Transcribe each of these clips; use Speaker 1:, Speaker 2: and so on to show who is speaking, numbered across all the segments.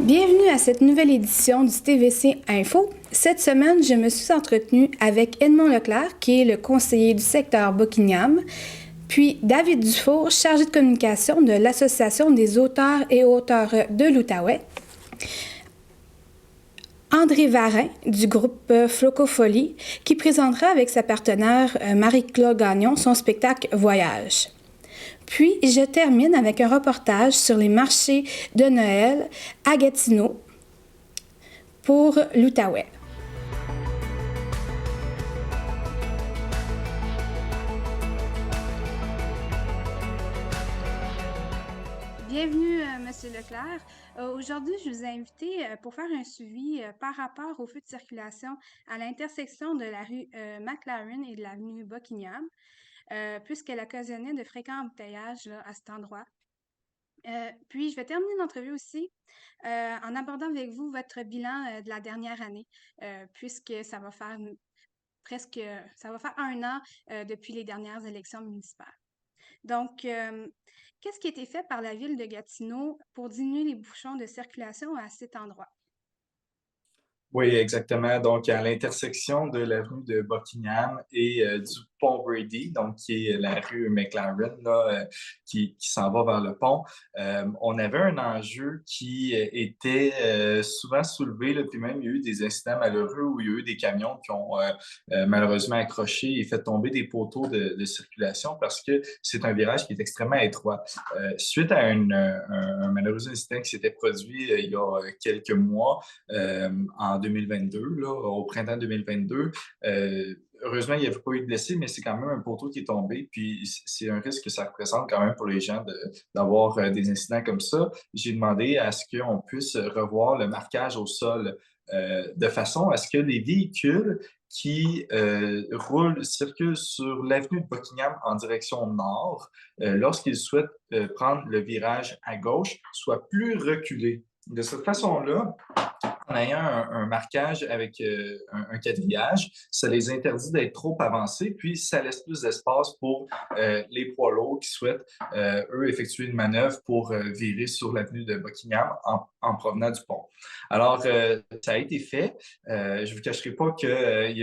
Speaker 1: Bienvenue à cette nouvelle édition du TVC Info. Cette semaine, je me suis entretenue avec Edmond Leclerc, qui est le conseiller du secteur Buckingham, puis David Dufour, chargé de communication de l'Association des auteurs et auteures de l'Outaouais, André Varin du groupe Flocofolie, qui présentera avec sa partenaire Marie-Claude Gagnon son spectacle Voyage. Puis, je termine avec un reportage sur les marchés de Noël à Gatineau pour l'Outaouais. Bienvenue, M. Leclerc. Aujourd'hui, je vous ai invité pour faire un suivi par rapport aux feux de circulation à l'intersection de la rue McLaren et de l'avenue Buckingham, puisqu'elle occasionnait de fréquents embouteillages là, à cet endroit. Puis, je vais terminer l'entrevue aussi en abordant avec vous votre bilan de la dernière année, puisque ça va faire ça va faire 1 an depuis les dernières élections municipales. Donc, qu'est-ce qui a été fait par la ville de Gatineau pour diminuer les bouchons de circulation à cet endroit?
Speaker 2: Oui, exactement. Donc, à l'intersection de la rue de Buckingham et du pont Brady, donc qui est la rue McLaren, là, qui s'en va vers le pont, on avait un enjeu qui était souvent soulevé, là, puis même il y a eu des incidents malheureux où il y a eu des camions qui ont malheureusement accroché et fait tomber des poteaux de circulation parce que c'est un virage qui est extrêmement étroit. Suite à un malheureux incident qui s'était produit il y a quelques mois, en 2022, là, au printemps 2022. Heureusement, il n'y avait pas eu de blessés, mais c'est quand même un poteau qui est tombé. Puis c'est un risque que ça représente quand même pour les gens d'avoir des incidents comme ça. J'ai demandé à ce qu'on puisse revoir le marquage au sol de façon à ce que les véhicules qui circulent sur l'avenue de Buckingham en direction nord, lorsqu'ils souhaitent prendre le virage à gauche, soient plus reculés. De cette façon-là, en ayant un marquage avec un quadrillage, ça les interdit d'être trop avancés, puis ça laisse plus d'espace pour les poids lourds qui souhaitent, eux, effectuer une manœuvre pour virer sur l'avenue de Buckingham en provenant du pont. Alors, ça a été fait. Je ne vous cacherai pas qu'il y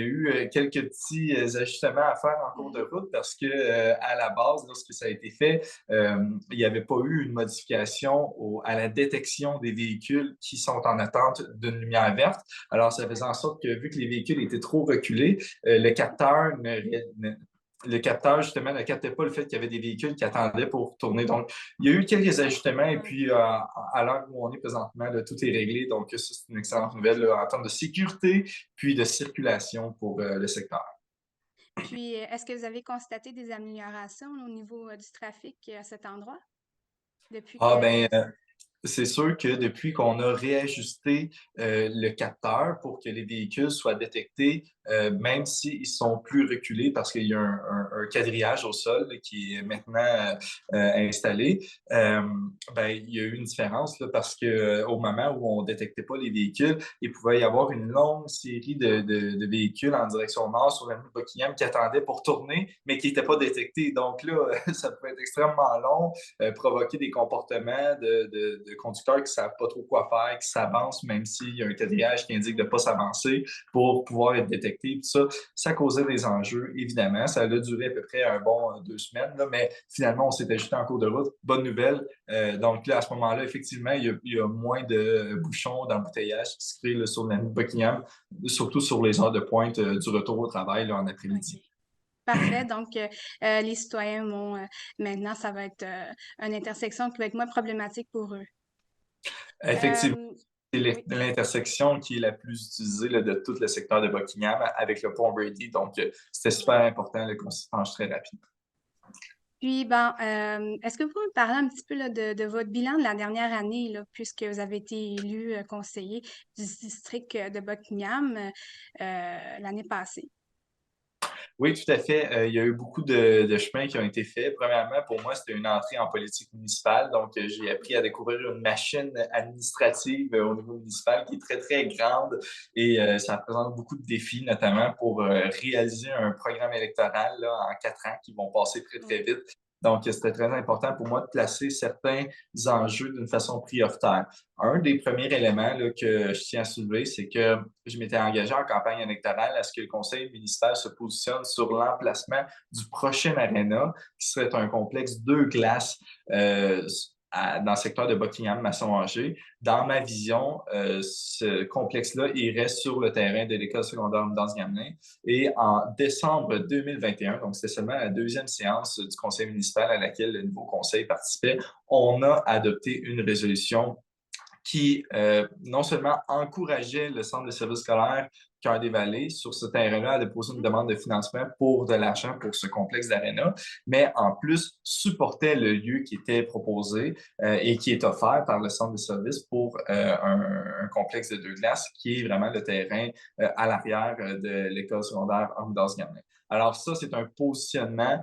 Speaker 2: a eu quelques petits ajustements à faire en cours de route parce que à la base, lorsque ça a été fait, il n'y avait pas eu une modification à la détection des véhicules qui sont en attente d'une lumière verte. Alors, ça faisait en sorte que, vu que les véhicules étaient trop reculés, le capteur, justement, ne captait pas le fait qu'il y avait des véhicules qui attendaient pour tourner. Donc, il y a eu quelques ajustements et puis, à l'heure où on est présentement, là, tout est réglé. Donc, ça, c'est une excellente nouvelle là, en termes de sécurité puis de circulation pour le secteur.
Speaker 1: Puis, est-ce que vous avez constaté des améliorations là, au niveau du trafic à cet endroit depuis
Speaker 2: Ah,
Speaker 1: que...
Speaker 2: ben, c'est sûr que depuis qu'on a réajusté le capteur pour que les véhicules soient détectés, même s'ils sont plus reculés parce qu'il y a un quadrillage au sol là, qui est maintenant installé, ben, il y a eu une différence là, parce que au moment où on détectait pas les véhicules, il pouvait y avoir une longue série de véhicules en direction nord sur la rue Buckingham qui attendaient pour tourner, mais qui n'étaient pas détectés. Donc là, ça pouvait être extrêmement long, provoquer des comportements de conducteurs qui ne savent pas trop quoi faire, qui s'avancent, même s'il y a un quadrillage qui indique de ne pas s'avancer pour pouvoir être détecté. Tout ça, ça causait des enjeux, évidemment. Ça a duré à peu près un bon 2 semaines, là, mais finalement, on s'est ajouté en cours de route. Bonne nouvelle. Donc là, à ce moment-là, effectivement, il y a moins de bouchons, d'embouteillages qui se créent là, sur la Buckingham, surtout sur les heures de pointe du retour au travail là, en
Speaker 1: OK.
Speaker 2: après-midi.
Speaker 1: Parfait. Donc, les citoyens vont maintenant, ça va être une intersection qui va être moins problématique pour eux.
Speaker 2: Effectivement.
Speaker 1: Euh,
Speaker 2: C'est
Speaker 1: oui.
Speaker 2: l'intersection qui est la plus utilisée là, de tout le secteur de Buckingham avec le pont Brady. Donc, c'était super
Speaker 1: Ouais.
Speaker 2: important là, qu'on s'y penche très rapidement.
Speaker 1: Puis, ben, est-ce que vous pouvez me parler un petit peu là, de votre bilan de la dernière année, là, puisque vous avez été élu conseiller du district de Buckingham l'année passée?
Speaker 2: Oui, tout à fait. Il y a eu beaucoup de chemins qui ont été faits. Premièrement, pour moi, c'était une entrée en politique municipale. Donc, j'ai appris à découvrir une machine administrative au niveau municipal qui est très, très grande et ça représente beaucoup de défis, notamment pour réaliser un programme électoral là, en 4 ans qui vont passer très, très
Speaker 1: Oui.
Speaker 2: vite. Donc, c'était très important pour moi de placer certains enjeux d'une façon prioritaire. Un des premiers éléments là, que je tiens à soulever, c'est que je m'étais engagé en campagne électorale à ce que le conseil municipal se positionne sur l'emplacement du prochain aréna, qui serait un complexe deux glaces dans le secteur de Buckingham-Masson-Angers. Dans ma vision, ce complexe-là irait sur le terrain de l'école secondaire Danse-Gamelin. Et en décembre 2021, donc c'était seulement la deuxième séance du conseil municipal à laquelle le nouveau conseil participait, on a adopté une résolution qui non seulement encourageait le centre de services scolaires Cœur des Vallées sur ce terrain-là à déposer une demande de financement pour de l'argent pour ce complexe d'aréna, mais en plus supportait le lieu qui était proposé et qui est offert par le centre de services pour un complexe de deux glaces qui est vraiment le terrain à l'arrière de l'école secondaire Armidas-Gamelin. Alors ça, c'est un positionnement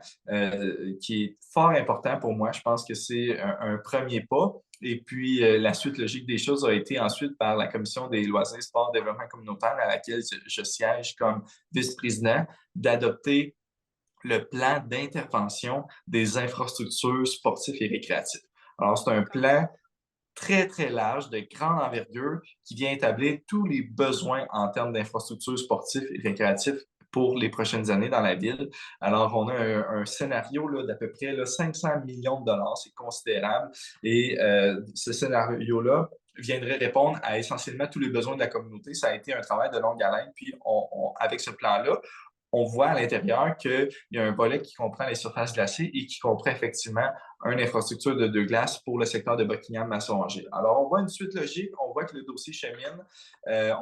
Speaker 2: qui est fort important pour moi. Je pense que c'est un premier pas. Et puis, la suite logique des choses a été ensuite par la Commission des loisirs, sports, développement communautaire, à laquelle je siège comme vice-président, d'adopter le plan d'intervention des infrastructures sportives et récréatives. Alors, c'est un plan très, très large, de grande envergure, qui vient établir tous les besoins en termes d'infrastructures sportives et récréatives pour les prochaines années dans la ville. Alors, on a un scénario là, d'à peu près là, 500 millions de dollars, c'est considérable. Et ce scénario-là viendrait répondre à essentiellement tous les besoins de la communauté. Ça a été un travail de longue haleine. Puis, avec ce plan-là, on voit à l'intérieur qu'il y a un volet qui comprend les surfaces glacées et qui comprend effectivement une infrastructure de deux glaces pour le secteur de Buckingham-Masson-Angers. Alors, on voit une suite logique, on voit que le dossier chemine.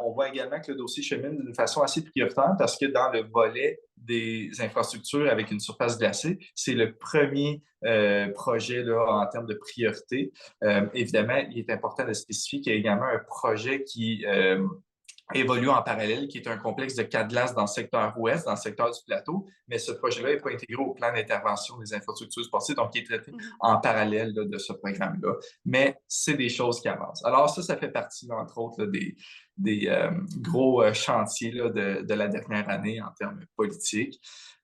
Speaker 2: On voit également que le dossier chemine d'une façon assez prioritaire parce que dans le volet des infrastructures avec une surface glacée, c'est le premier projet là, en termes de priorité. Évidemment, il est important de spécifier qu'il y a également un projet qui évolue en parallèle, qui est un complexe de 4 glaces dans le secteur ouest, dans le secteur du plateau, mais ce projet-là n'est pas intégré au plan d'intervention des infrastructures sportives, donc il est traité en parallèle là, de ce programme-là. Mais c'est des choses qui avancent. Alors ça fait partie, là, entre autres, là, des gros chantiers là, de la dernière année en termes politiques.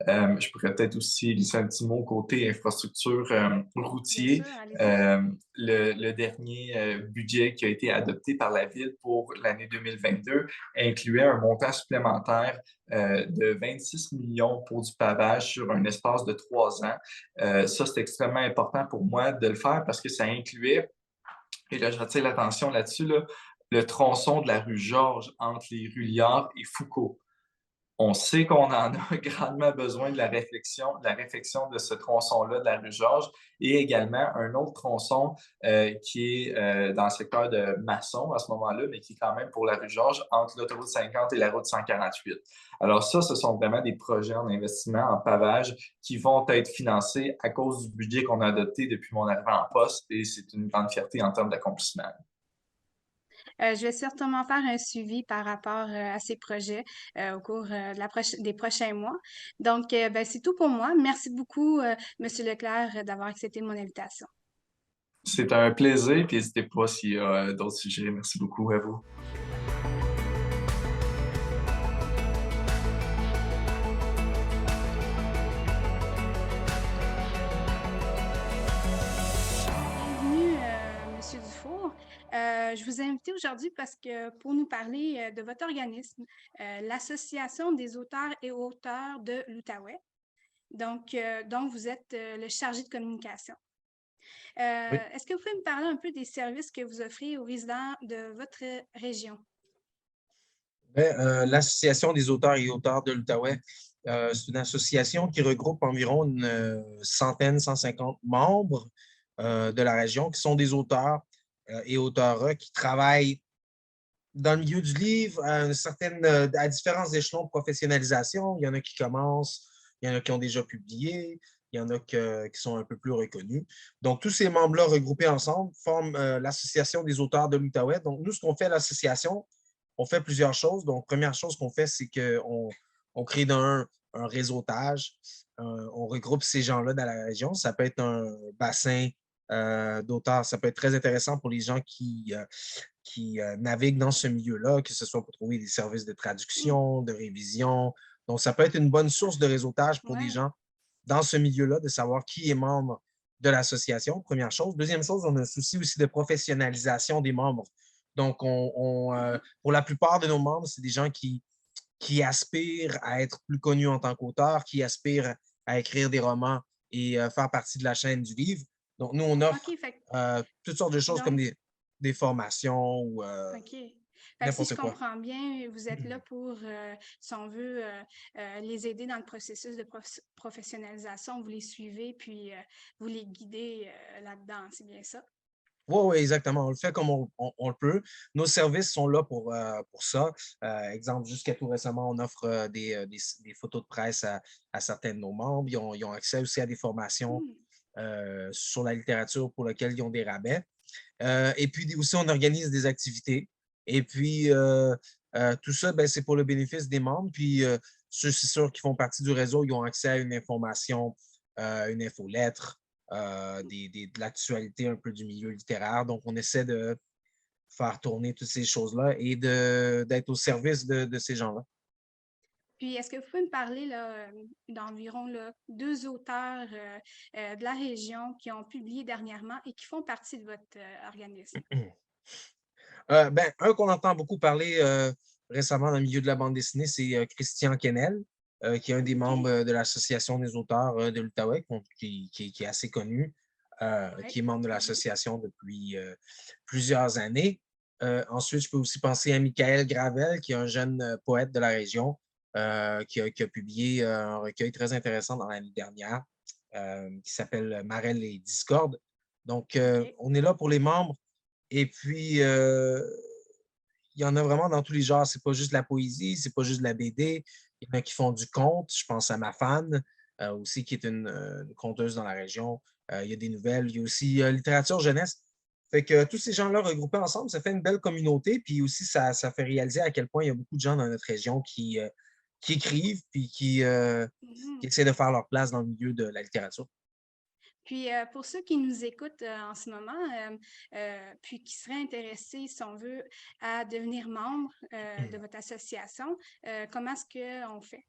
Speaker 2: Je pourrais peut-être aussi glisser un petit mot côté infrastructure
Speaker 1: Bien
Speaker 2: routier.
Speaker 1: sûr, allez-y.
Speaker 2: Le dernier budget qui a été adopté par la Ville pour l'année 2022 incluait un montant supplémentaire de 26 millions pour du pavage sur un espace de 3 ans. Ça, c'est extrêmement important pour moi de le faire parce que ça incluait, et là, j'attire l'attention là-dessus, là, le tronçon de la rue Georges entre les rues Liard et Foucault. On sait qu'on en a grandement besoin de la réflexion de ce tronçon-là de la rue Georges et également un autre tronçon qui est dans le secteur de Masson à ce moment-là, mais qui est quand même pour la rue Georges entre l'autoroute 50 et la route 148. Alors ça, ce sont vraiment des projets en investissement, en pavage qui vont être financés à cause du budget qu'on a adopté depuis mon arrivée en poste et c'est une grande fierté en termes d'accomplissement.
Speaker 1: Je vais certainement faire un suivi par rapport à ces projets au cours des prochains mois. Donc, ben, c'est tout pour moi. Merci beaucoup, Monsieur Leclerc, d'avoir accepté mon invitation.
Speaker 2: C'est un plaisir, puis n'hésitez pas s'il y a d'autres sujets. Merci beaucoup à vous.
Speaker 1: Bienvenue, Monsieur Dufour. Je vous ai invité aujourd'hui parce que pour nous parler de votre organisme, l'Association des auteurs et auteurs de l'Outaouais. Donc vous êtes le chargé de communication.
Speaker 3: Oui.
Speaker 1: Est-ce que vous pouvez me parler un peu des services que vous offrez aux résidents de votre région?
Speaker 3: L'Association des auteurs et auteurs de l'Outaouais, c'est une association qui regroupe environ une centaine, 150 membres de la région qui sont des auteurs et auteurs qui travaillent dans le milieu du livre à différents échelons de professionnalisation. Il y en a qui commencent, il y en a qui ont déjà publié, il y en a qui sont un peu plus reconnus. Donc, tous ces membres-là regroupés ensemble forment l'Association des auteurs de l'Outaouais. Donc, nous, ce qu'on fait à l'association, on fait plusieurs choses. Donc, première chose qu'on fait, c'est qu'on crée un réseautage. On regroupe ces gens-là dans la région. Ça peut être un bassin d'auteurs. Ça peut être très intéressant pour les gens qui naviguent dans ce milieu-là, que ce soit pour trouver des services de traduction, de révision. Donc, ça peut être une bonne source de réseautage pour des
Speaker 1: Ouais.
Speaker 3: gens dans ce milieu-là, de savoir qui est membre de l'association, première chose. Deuxième chose, on a un souci aussi de professionnalisation des membres. Donc, pour la plupart de nos membres, c'est des gens qui aspirent à être plus connus en tant qu'auteurs, qui aspirent à écrire des romans et faire partie de la chaîne du livre. Donc, nous, on offre
Speaker 1: OK, fait que
Speaker 3: toutes sortes de choses comme
Speaker 1: donc
Speaker 3: des formations ou
Speaker 1: OK. Fait que si je
Speaker 3: n'importe quoi.
Speaker 1: comprends bien, vous êtes là pour, si on veut, les aider dans le processus de professionnalisation. Vous les suivez, puis vous les guidez là-dedans, c'est bien ça?
Speaker 3: Oui, oui, exactement. On le fait comme on le peut. Nos services sont là pour ça. Exemple, jusqu'à tout récemment, on offre des photos de presse à certains de nos membres. Ils ont accès aussi à des formations
Speaker 1: Hmm.
Speaker 3: sur la littérature pour lesquelles ils ont des rabais. Et puis aussi, on organise des activités. Et puis, tout ça, ben, c'est pour le bénéfice des membres. Puis, ceux, c'est sûr, qui font partie du réseau, ils ont accès à une information, une infolettre, de l'actualité un peu du milieu littéraire. Donc, on essaie de faire tourner toutes ces choses-là et d'être au service de ces gens-là.
Speaker 1: Puis, est-ce que vous pouvez me parler là, d'environ là, 2 auteurs de la région qui ont publié dernièrement et qui font partie de votre organisme?
Speaker 3: Ben, un qu'on entend beaucoup parler récemment dans le milieu de la bande dessinée, c'est Christian Kennel, qui est un des membres
Speaker 1: OK.
Speaker 3: de l'Association des auteurs de l'Outaouais, qui est assez connu,
Speaker 1: Ouais.
Speaker 3: qui est membre de l'association depuis plusieurs années. Ensuite, je peux aussi penser à Michael Gravel, qui est un jeune poète de la région, qui a publié un recueil très intéressant dans l'année dernière, qui s'appelle Marelle et Discorde. Donc,
Speaker 1: OK.
Speaker 3: on est là pour les membres. Et puis, il y en a vraiment dans tous les genres. C'est pas juste la poésie, c'est pas juste la BD. Il y en a qui font du conte. Je pense à ma fan, aussi, qui est une conteuse dans la région. Il y a des nouvelles. Il y a aussi littérature jeunesse. Fait que tous ces gens-là regroupés ensemble, ça fait une belle communauté. Puis aussi, ça fait réaliser à quel point il y a beaucoup de gens dans notre région qui écrivent puis qui
Speaker 1: Mhm.
Speaker 3: essaient de faire leur place dans le milieu de la littérature.
Speaker 1: Puis, pour ceux qui nous écoutent en ce moment, puis qui seraient intéressés, si on veut, à devenir membre de votre association, comment est-ce qu'on fait?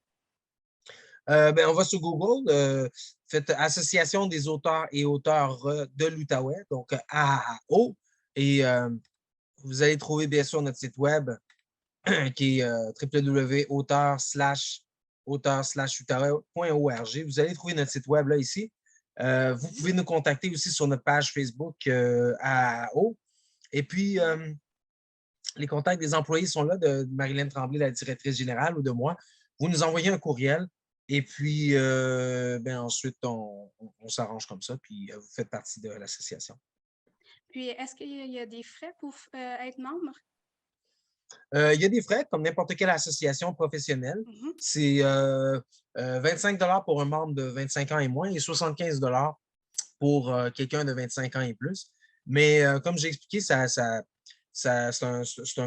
Speaker 3: Ben, on va sur Google, faites Association des auteurs et auteurs de l'Outaouais, donc AAO, et vous allez trouver bien sûr notre site web qui est www.auteur/outaouais.org. Vous allez trouver notre site web là ici. Vous
Speaker 1: Mhm.
Speaker 3: pouvez nous contacter aussi sur notre page Facebook AAO. Et puis, les contacts des employés sont là, de Marilyn Tremblay, la directrice générale, ou de moi. Vous nous envoyez un courriel et puis ben ensuite, on s'arrange comme ça, puis vous faites partie de l'association.
Speaker 1: Puis, est-ce qu'il y a des frais pour être membre?
Speaker 3: Il y a des frais, comme n'importe quelle association professionnelle.
Speaker 1: Mhm.
Speaker 3: C'est 25 pour un membre de 25 ans et moins et 75 pour quelqu'un de 25 ans et plus. Mais comme j'ai expliqué, c'est un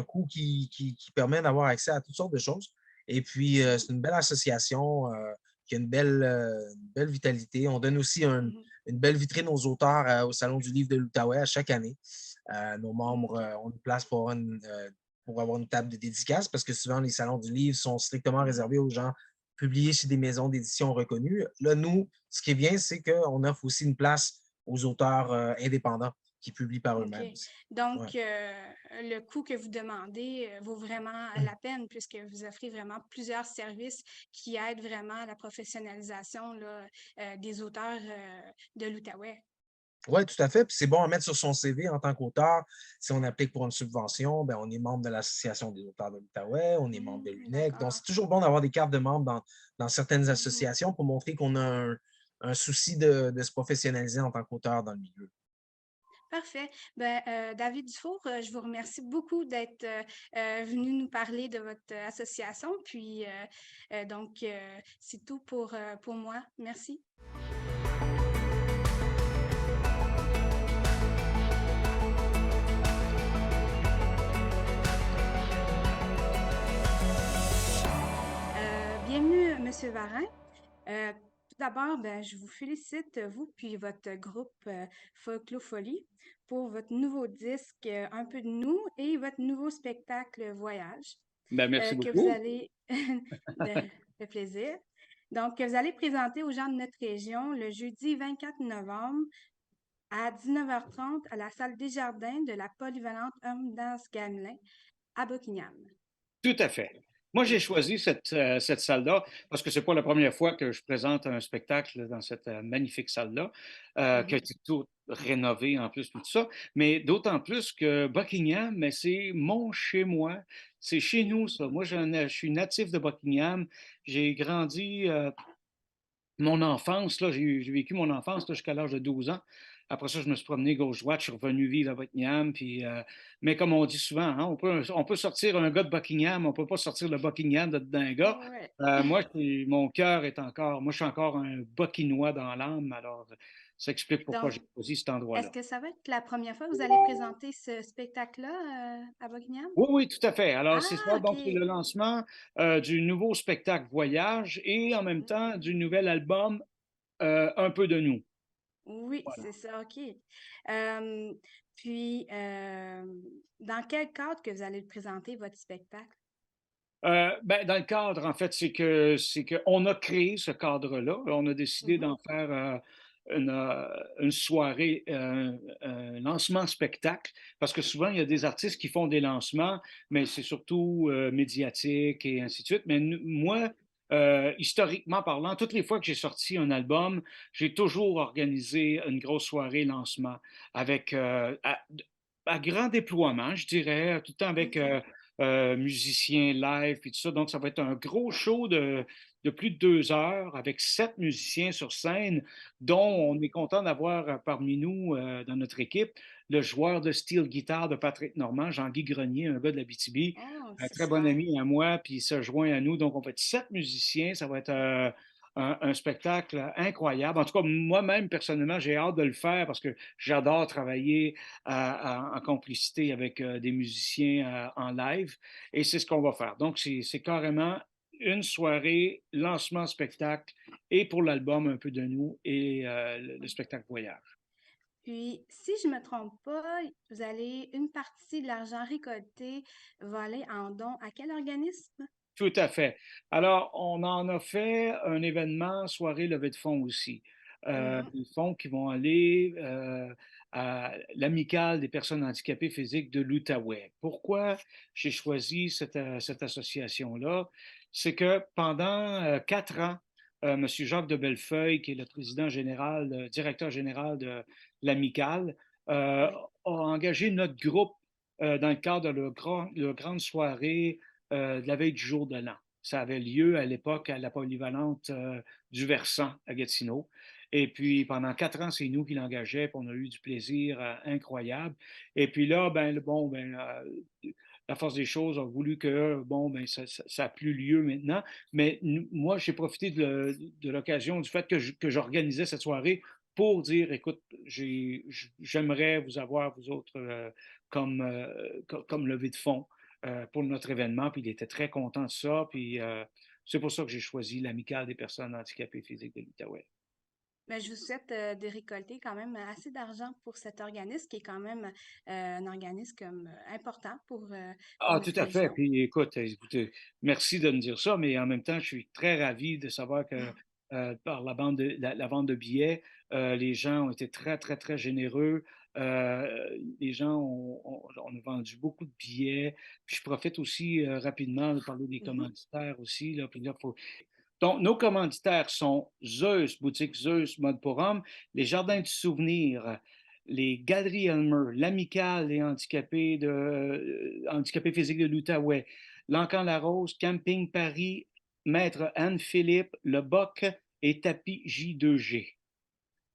Speaker 3: coût qui permet d'avoir accès à toutes sortes de choses. Et puis, c'est une belle association qui a une belle vitalité. On donne aussi
Speaker 1: Mhm.
Speaker 3: une belle vitrine aux auteurs au Salon du livre de l'Outaouais à chaque année. Nos membres
Speaker 1: OK.
Speaker 3: ont une place pour avoir une table de dédicace parce que souvent, les salons du livre sont strictement
Speaker 1: Mhm.
Speaker 3: réservés aux gens publiés chez des maisons d'édition reconnues. Là, nous, ce qui est bien, c'est qu'on offre aussi une place aux auteurs indépendants qui publient par
Speaker 1: OK.
Speaker 3: eux-mêmes aussi. Ouais.
Speaker 1: Donc, le coût que vous demandez vaut vraiment la peine puisque vous offrez vraiment plusieurs services qui aident vraiment à la professionnalisation là, des auteurs de l'Outaouais.
Speaker 3: Oui, tout à fait. Puis c'est bon à mettre sur son CV en tant qu'auteur. Si on applique pour une subvention, ben, on est membre de l'Association des auteurs de l'Outaouais, on est membre de l'UNEC. Donc,
Speaker 1: D'accord.
Speaker 3: c'est toujours bon d'avoir des cartes de membre dans certaines
Speaker 1: Mhm.
Speaker 3: associations pour montrer qu'on a un souci de se professionnaliser en tant qu'auteur dans le milieu.
Speaker 1: Parfait. Ben, David Dufour, je vous remercie beaucoup d'être venu nous parler de votre association. Puis, donc, c'est tout pour moi. Merci. Bienvenue, Monsieur Varin. Tout d'abord, ben, je vous félicite, vous puis votre groupe Folklofolie, pour votre nouveau disque Un peu de nous et votre nouveau spectacle Voyage,
Speaker 4: Ben, merci
Speaker 1: que vous
Speaker 4: beaucoup.
Speaker 1: allez, ça fait plaisir, donc que vous allez présenter aux gens de notre région le jeudi 24 novembre à 19h30 à la salle Desjardins de la polyvalente Homme Danse Gamelin à Buckingham.
Speaker 4: Tout à fait. Moi, j'ai choisi cette salle-là parce que c'est pas la première fois que je présente un spectacle dans cette magnifique salle-là, qui a été toute rénovée en plus, tout ça. Mais d'autant plus que Buckingham, mais c'est mon chez-moi. C'est chez nous, ça. Moi, je suis natif de Buckingham. J'ai grandi mon enfance, là, j'ai vécu mon enfance là, jusqu'à l'âge de 12 ans. Après ça, je me suis promené gauche-droite, je suis revenu vivre à Buckingham. Puis, mais comme on dit souvent, hein, on peut sortir un gars de Buckingham, on ne peut pas sortir le Buckingham d'un gars.
Speaker 1: Ouais.
Speaker 4: Moi, mon cœur est encore, moi, je suis encore un Buckinois dans l'âme. Alors, ça explique pourquoi
Speaker 1: Donc,
Speaker 4: j'ai choisi cet
Speaker 1: est-ce
Speaker 4: endroit-là.
Speaker 1: que ça va être la première fois que vous allez présenter ce spectacle-là à Buckingham?
Speaker 4: Oui, oui, tout à fait. Alors, c'est
Speaker 1: Ah,
Speaker 4: ça. Donc, c'est
Speaker 1: OK.
Speaker 4: le lancement du nouveau spectacle Voyage et en même temps du nouvel album Un peu de nous.
Speaker 1: Oui, c'est ça, OK. Euh, dans quel cadre que vous allez présenter votre spectacle?
Speaker 4: Ben, dans le cadre, en fait, c'est qu'on a créé ce cadre-là. On a décidé
Speaker 1: Mhm.
Speaker 4: d'en faire une soirée, un lancement spectacle, parce que souvent, il y a des artistes qui font des lancements, mais c'est surtout médiatique et ainsi de suite. Mais moi, historiquement parlant, toutes les fois que j'ai sorti un album, j'ai toujours organisé une grosse soirée lancement avec à grand déploiement, je dirais, tout le temps avec
Speaker 1: OK.
Speaker 4: musiciens live et tout ça. Donc, ça va être un gros show de plus de 2 heures avec 7 musiciens sur scène, dont on est content d'avoir parmi nous, dans notre équipe, le joueur de steel guitare de Patrick Normand, Jean-Guy Grenier, un gars de l'Abitibi,
Speaker 1: Oh,
Speaker 4: un
Speaker 1: c'est
Speaker 4: très bon
Speaker 1: super.
Speaker 4: ami à moi, puis il se joint à nous. Donc, on va être 7 musiciens. Ça va être un spectacle incroyable. En tout cas, moi-même, personnellement, j'ai hâte de le faire parce que j'adore travailler en complicité avec des musiciens en live. Et c'est ce qu'on va faire. Donc, c'est carrément une soirée, lancement spectacle, et pour l'album Un peu de nous, et le spectacle Voyage.
Speaker 1: Puis, si je me trompe pas, vous allez, une partie de l'argent récolté va aller en don à quel organisme?
Speaker 4: Tout à fait. Alors, on en a fait un événement, soirée levée de fonds aussi.
Speaker 1: Mhm.
Speaker 4: Des fonds qui vont aller à l'Amicale des personnes handicapées physiques de l'Outaouais. Pourquoi j'ai choisi cette association-là? C'est que pendant 4 ans, M. Jacques de Bellefeuille, qui est le président général, le directeur général de l'Amicale,
Speaker 1: Oui.
Speaker 4: a engagé notre groupe dans le cadre de leur grande soirée de la veille du jour de l'an. Ça avait lieu à l'époque à la polyvalente du Versant à Gatineau. Et puis pendant 4 ans, c'est nous qui l'engageons, puis on a eu du plaisir incroyable. Et puis là, la force des choses a voulu que, bon, ben, ça a plus lieu maintenant. Mais moi, j'ai profité de l'occasion du fait que j'organisais cette soirée pour dire, écoute, j'aimerais vous avoir, vous autres, comme levée de fonds pour notre événement. Puis il était très content de ça. Puis c'est pour ça que j'ai choisi l'Amicale des personnes handicapées physiques de l'Outaouais.
Speaker 1: Mais je vous souhaite de récolter quand même assez d'argent pour cet organisme qui est quand même un organisme important pour
Speaker 4: Ah, tout
Speaker 1: notre
Speaker 4: à fait.
Speaker 1: région.
Speaker 4: Puis écoutez, merci de me dire ça, mais en même temps, je suis très ravi de savoir que par la vente de billets, les gens ont été très, très, très généreux. Les gens on a vendu beaucoup de billets. Puis je profite aussi rapidement de parler des
Speaker 1: Mhm.
Speaker 4: commanditaires aussi. Là, puis là, donc, nos commanditaires sont Zeus, boutique Zeus, mode pour hommes, les Jardins du Souvenir, les Galeries Elmer, l'Amicale des handicapés physiques de l'Outaouais, l'Encan-la-Rose, Camping Paris, Maître Anne-Philippe, Le Boc et Tapis J2G.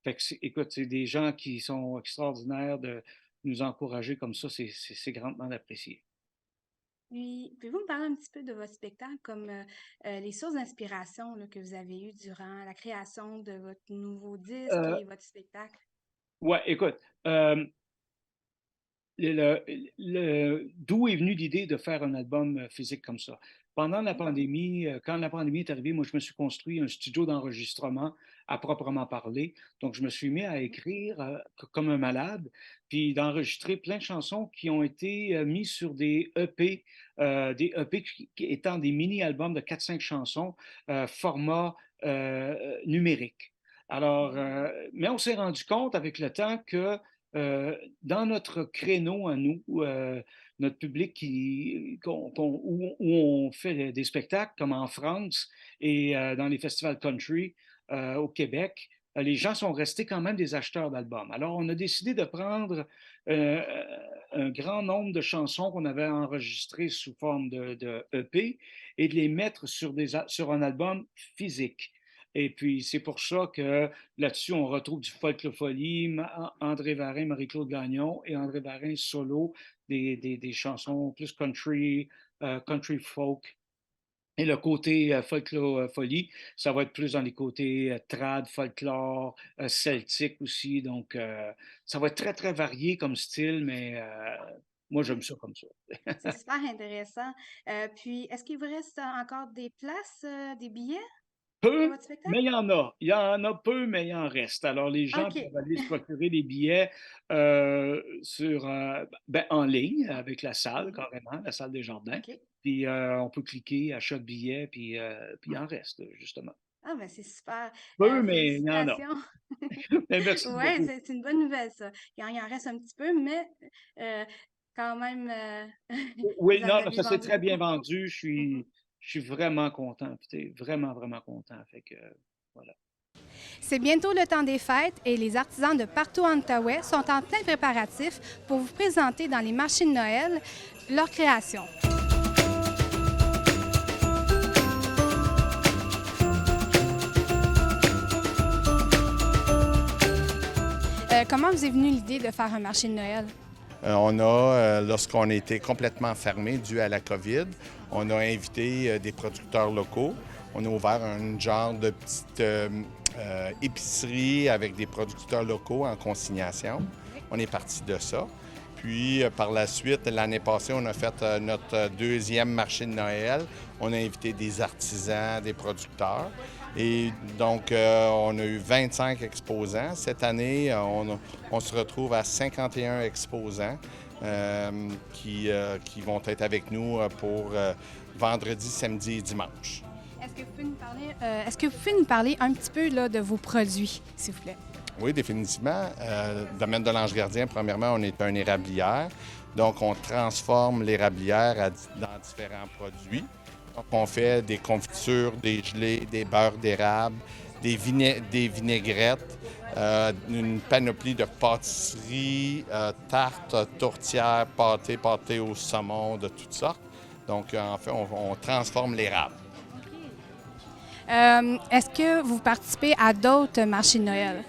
Speaker 4: Fait que écoute, c'est des gens qui sont extraordinaires de nous encourager comme ça, c'est grandement apprécié.
Speaker 1: Puis, pouvez-vous me parler un petit peu de votre spectacle, comme les sources d'inspiration là, que vous avez eues durant la création de votre nouveau disque
Speaker 4: Euh,
Speaker 1: et votre spectacle?
Speaker 4: ouais, écoute, euh, le- d'où est venue l'idée de faire un album physique comme ça? Pendant la
Speaker 1: Mhm.
Speaker 4: pandémie, quand la pandémie est arrivée, moi, je me suis construit un studio d'enregistrement à proprement parler. Donc, je me suis mis à écrire comme un malade, puis d'enregistrer plein de chansons qui ont été mises sur des EP étant des mini-albums de 4-5 chansons, format numérique. Alors, mais on s'est rendu compte avec le temps que dans notre créneau à nous, notre public où on fait des spectacles, comme en France et dans les festivals country au Québec, les gens sont restés quand même des acheteurs d'albums. Alors, on a décidé de prendre euh, un grand nombre de chansons qu'on avait enregistrées sous forme de EP et de les mettre sur un album physique. Et puis, c'est pour ça que là-dessus, on retrouve du folklophonie, André Varin, Marie-Claude Gagnon et André Varin solo, des chansons plus country, country folk. Et le côté folklophonie, ça va être plus dans les côtés trad, folklore, celtique aussi. Donc, ça va être très, très varié comme style, mais moi, j'aime ça comme ça.
Speaker 1: C'est super intéressant. Puis, est-ce qu'il vous reste encore des places, des billets pour
Speaker 4: Peu,
Speaker 1: votre spectacle?
Speaker 4: mais il y en a. Il y en a peu, mais il en reste. Alors, les gens
Speaker 1: OK.
Speaker 4: peuvent aller se procurer des billets en ligne avec la salle,
Speaker 1: Mhm.
Speaker 4: carrément, la salle des jardins.
Speaker 1: OK.
Speaker 4: Puis, on peut cliquer achat de billets, puis il en reste, justement.
Speaker 1: Ah, ben c'est super.
Speaker 4: Peu, mais il y en a.
Speaker 1: Félicitations.
Speaker 4: Mais merci
Speaker 1: Ouais,
Speaker 4: beaucoup.
Speaker 1: c'est une bonne nouvelle, ça. Il en reste un petit peu, mais euh, quand même,
Speaker 4: Oui,
Speaker 1: vous en
Speaker 4: non,
Speaker 1: avez
Speaker 4: ça s'est
Speaker 1: vendu
Speaker 4: très bien
Speaker 1: beaucoup.
Speaker 4: vendu.
Speaker 1: Mhm.
Speaker 4: Je suis vraiment content. Puis, vraiment, vraiment content. Fait que, voilà.
Speaker 1: C'est bientôt le temps des fêtes et les artisans de partout en Outaouais sont en plein préparatif pour vous présenter dans les marchés de Noël leurs créations. Comment vous est venue l'idée de faire un marché de Noël?
Speaker 5: Lorsqu'on a été complètement fermé dû à la COVID, on a invité des producteurs locaux. On a ouvert un genre de petite épicerie avec des producteurs locaux en consignation. On est parti de ça. Puis, par la suite, l'année passée, on a fait notre deuxième marché de Noël. On a invité des artisans, des producteurs. Et donc, on a eu 25 exposants. Cette année, on se retrouve à 51 exposants qui vont être avec nous pour vendredi, samedi et dimanche.
Speaker 1: Est-ce que vous pouvez nous parler un petit peu là, de vos produits, s'il vous plaît?
Speaker 5: Oui, définitivement. Domaine de l'Ange Gardien, premièrement, on est une érablière. Donc, on transforme l'érablière dans différents produits. Donc, on fait des confitures, des gelées, des beurres d'érable, des vinaigrettes, une panoplie de pâtisseries, tartes, tourtières, pâtés au saumon, de toutes sortes. Donc, en fait, on transforme l'érable.
Speaker 1: Est-ce que vous participez à d'autres marchés de Noël?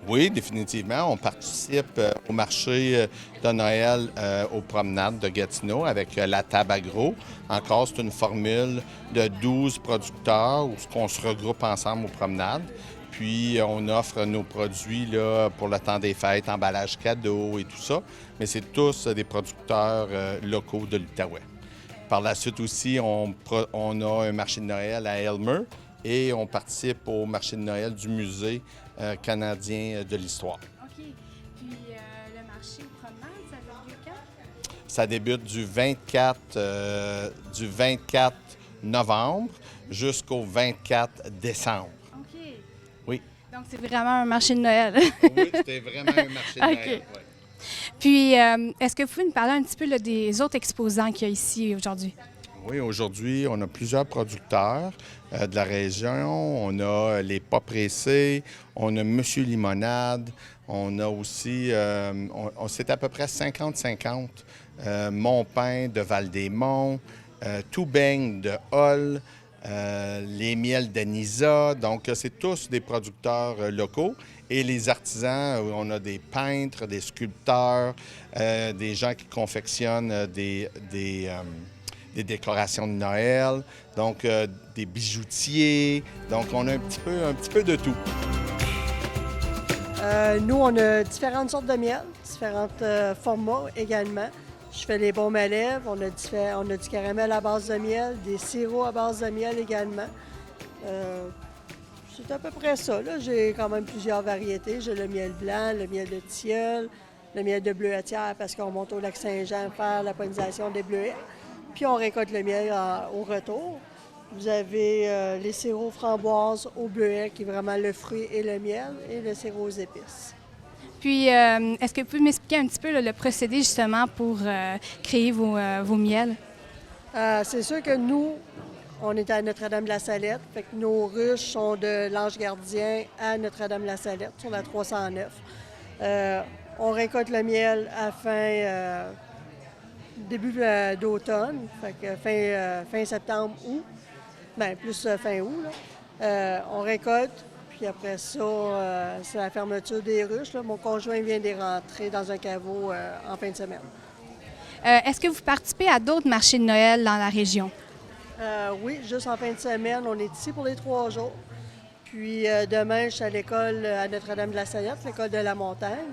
Speaker 5: Oui, définitivement. On participe au marché de Noël aux promenades de Gatineau avec la table agro. Encore, c'est une formule de 12 producteurs où on se regroupe ensemble aux promenades. Puis, on offre nos produits là, pour le temps des fêtes, emballage cadeau et tout ça. Mais c'est tous des producteurs locaux de l'Outaouais. Par la suite aussi, on a un marché de Noël à Elmer et on participe au marché de Noël du Musée canadien de l'histoire.
Speaker 1: OK. Puis le marché promenade, ça débute quand?
Speaker 5: Ça débute du 24 novembre jusqu'au 24 décembre.
Speaker 1: OK.
Speaker 5: Oui.
Speaker 1: Donc, c'est vraiment un marché de Noël.
Speaker 5: Oui, c'était vraiment un marché de Noël.
Speaker 1: OK.
Speaker 5: Ouais.
Speaker 1: Puis, est-ce que vous pouvez nous parler un petit peu là, des autres exposants qu'il y a ici aujourd'hui?
Speaker 5: Oui, aujourd'hui, on a plusieurs producteurs de la région. On a les Pas Pressés, on a Monsieur Limonade, on a aussi, c'est à peu près 50-50. Montpain de Val-des-Monts, Tout Baigne de Hall, les miels d'Anisa. Donc, c'est tous des producteurs locaux. Et les artisans, on a des peintres, des sculpteurs, des gens qui confectionnent des décorations de Noël, donc des bijoutiers. Donc, on a un petit peu de tout.
Speaker 6: Nous, on a différentes sortes de miel, différents formats également. Je fais les baumes à lèvres, on a du caramel à base de miel, des sirops à base de miel également. C'est à peu près ça. Là. J'ai quand même plusieurs variétés. J'ai le miel blanc, le miel de tilleul, le miel de bleuetière parce qu'on monte au lac Saint-Jean faire la pollinisation des bleuets. Puis on récolte le miel au retour. Vous avez les sirops framboises au bleuet, qui est vraiment le fruit et le miel, et le sirop aux épices.
Speaker 1: Puis, est-ce que vous pouvez m'expliquer un petit peu là, le procédé justement pour créer vos miels?
Speaker 6: C'est sûr que nous, on est à Notre-Dame-de-la-Salette, fait que nos ruches sont de l'Ange Gardien à Notre-Dame-de-la-Salette, sur la 309. On récolte le miel à début d'automne, fait que fin septembre, août, bien plus fin août, là. On récolte, puis après ça, c'est la fermeture des ruches, là. Mon conjoint vient de les rentrer dans un caveau en fin de semaine.
Speaker 1: Est-ce que vous participez à d'autres marchés de Noël dans la région?
Speaker 6: Oui, juste en fin de semaine. On est ici pour les 3 jours. Puis demain, je suis à l'école à Notre-Dame-de-la-Salette, l'école de la montagne.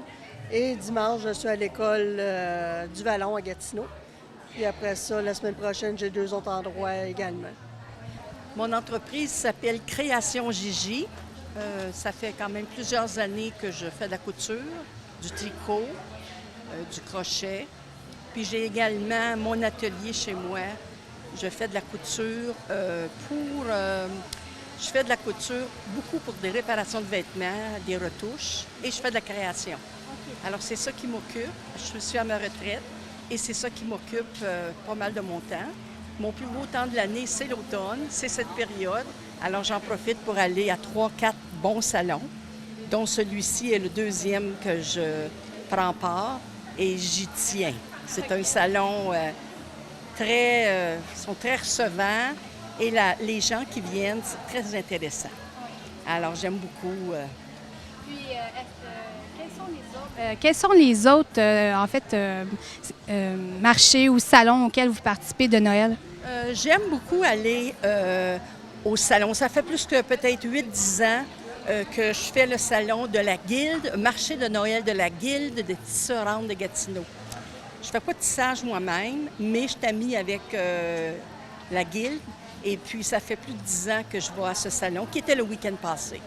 Speaker 6: Et dimanche, je suis à l'école du Vallon à Gatineau. Puis après ça, la semaine prochaine, j'ai 2 autres endroits également.
Speaker 7: Mon entreprise s'appelle Création Gigi. Ça fait quand même plusieurs années que je fais de la couture, du tricot, du crochet. Puis j'ai également mon atelier chez moi. Je fais de la couture je fais de la couture beaucoup pour des réparations de vêtements, des retouches, et je fais de la création. Alors c'est ça qui m'occupe. Je suis à ma retraite et c'est ça qui m'occupe pas mal de mon temps. Mon plus beau temps de l'année, c'est l'automne, c'est cette période. Alors j'en profite pour aller à 3-4 bons salons, dont celui-ci est le 2e que je prends part et j'y tiens. C'est un salon sont très recevants et les gens qui viennent, c'est très intéressant. Alors, j'aime beaucoup.
Speaker 1: Puis, quels sont les autres marchés ou salons auxquels vous participez de Noël?
Speaker 7: J'aime beaucoup aller au salon. Ça fait plus que peut-être 8-10 ans que je fais le salon de la Guilde, marché de Noël de la Guilde des tisserandes de Gatineau. Je ne fais pas de tissage moi-même, mais je suis amie avec la Guilde. Et puis, ça fait plus de 10 ans que je vais à ce salon, qui était le week-end passé.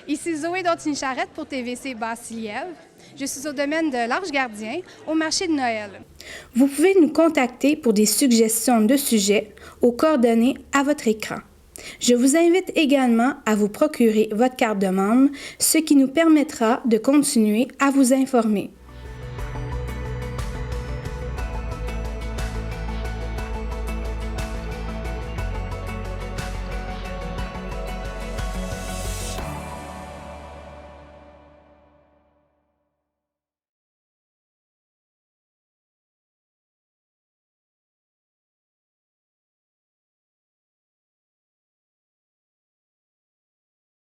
Speaker 1: Ici Zoé Dautigny-Charrette pour TVC Basse-Lièvre. Je suis au domaine de l'Ange Gardien, au marché de Noël. Vous pouvez nous contacter pour des suggestions de sujets aux coordonnées à votre écran. Je vous invite également à vous procurer votre carte de membre, ce qui nous permettra de continuer à vous informer.